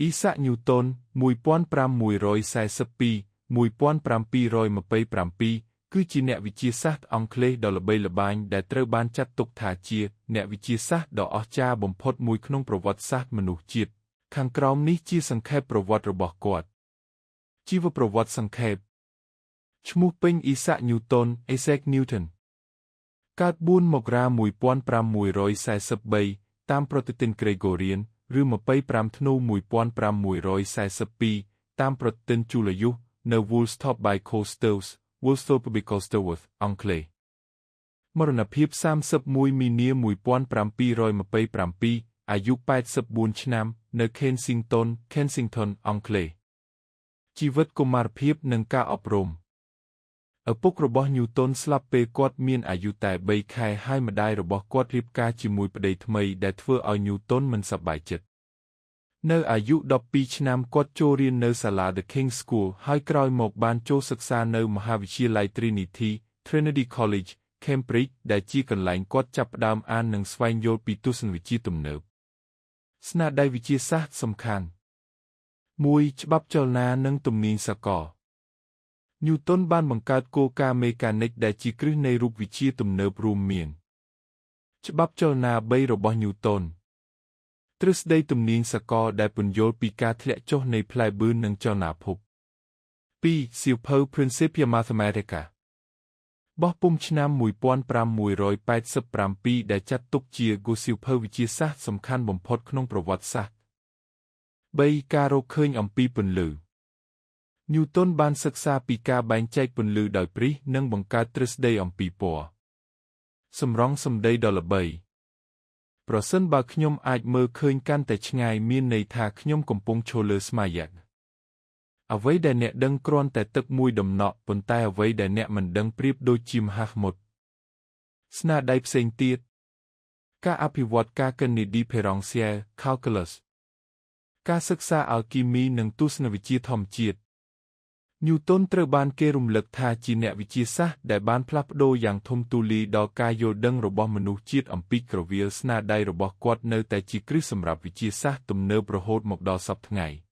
Isaac Newton 1542-1727 គឺជាអ្នកវិទ្យាសាស្ត្រអង់គ្លេសដ៏ល្បីល្បាញដែលត្រូវបានចាត់ទុកថាជាអ្នកវិទ្យាសាស្ត្រដ៏អស្ចារ្យបំផុតមួយក្នុងប្រវត្តិសាស្ត្រមនុស្សជាតិខាងក្រោមនេះជាសង្ខេបប្រវត្តិរបស់គាត់ជីវប្រវត្តិសង្ខេបឈ្មោះពេញ Isaac Newton Isaac Newton កើត4 មករា 1543 តាមប្រតិទិនក្រេហ្គូរៀន ឬ 25 ធ្នូ 1542 តាមប្រតិទិនជូលាយុស នៅ Woolsthorpe by Coasters Woolsthorpe by Costersworth អង់គ្លេសមរណភាព 31 មីនា 1727 អាយុ 84 ឆ្នាំ នៅ Kensington អង់គ្លេសជីវិតកុមារភាពនិងការអប់រំឪពុករបស់ Newton ស្លាប់ពេលគាត់មានអាយុតែ 3 ខែហើយម្ដាយរបស់គាត់រៀបការជាមួយប្តីថ្មីដែលធ្វើឲ្យ Newton មិនសប្បាយចិត្តនៅអាយុ 12 ឆ្នាំគាត់ចូលរៀននៅសាលា The King's School ហើយក្រោយមកបានចូលសិក្សានៅមហាវិទ្យាល័យ Trinity College Cambridge ដែលជាកន្លែងគាត់ចាប់ផ្ដើមអាននិងស្វែងយល់ពីទស្សនវិជ្ជាទំនើបស្នាដៃវិទ្យាសាស្ត្រសំខាន់ 1. ច្បាប់ចលនានិងទំនាញសកល Newton បានបង្កើតគោលការណ៍មេកានិកដែលជាគ្រឹះនៃរូបវិទ្យាទំនើបរួមមានច្បាប់ចលនា 3 របស់ Newton ទ្រឹស្ដីទំនាញសកលដែលពន្យល់ពីការធ្លាក់ចុះនៃផ្លែបឿននិងចលនាភព 2. សៀវភៅ Principia Mathematica បោះពុម្ពឆ្នាំ 1587 ដែលចាត់ទុកជាសៀវភៅវិទ្យាសាស្ត្រសំខាន់បំផុតក្នុងប្រវត្តិសាស្ត្រ 3. ការរកឃើញអំពីពន្លឺ Newton បានសិក្សាពីការបែងចែកពន្លឺដោយព្រិះនិងបង្កើតទ្រឹស្ដីអំពីពណ៌សម្រង់សម្ដីដ៏ល្បីប្រសិនបើខ្ញុំអាចមើលឃើញកាន់តែឆ្ងាយមានន័យថាខ្ញុំកំពុងឈរលើស្មាយ័តអ្វីដែលអ្នកដឹងគ្រាន់តែទឹកមួយដំណក់ប៉ុន្តែអ្វីដែលអ្នកមិនដឹងប្រៀបដូចជាមហាសមុទ្រស្នាដៃផ្សេងទៀតការអភិវឌ្ឍការគណនេឌី Differential Calculus ការសិក្សាអាល់គីមីនិងទស្សនវិទ្យាធម្មជាតិ Newton ត្រូវបានគេរំលឹកថាជាអ្នកវិទ្យាសាស្ត្រដែលបានផ្លាស់ប្ដូរយ៉ាងធំទូលាយដល់ការយល់ដឹងរបស់មនុស្សជាតិអំពីក្រវិលស្នាដៃរបស់គាត់នៅតែជាគ្រឹះសម្រាប់វិទ្យាសាស្ត្រទំនើបរហូតមកដល់សព្វថ្ងៃ។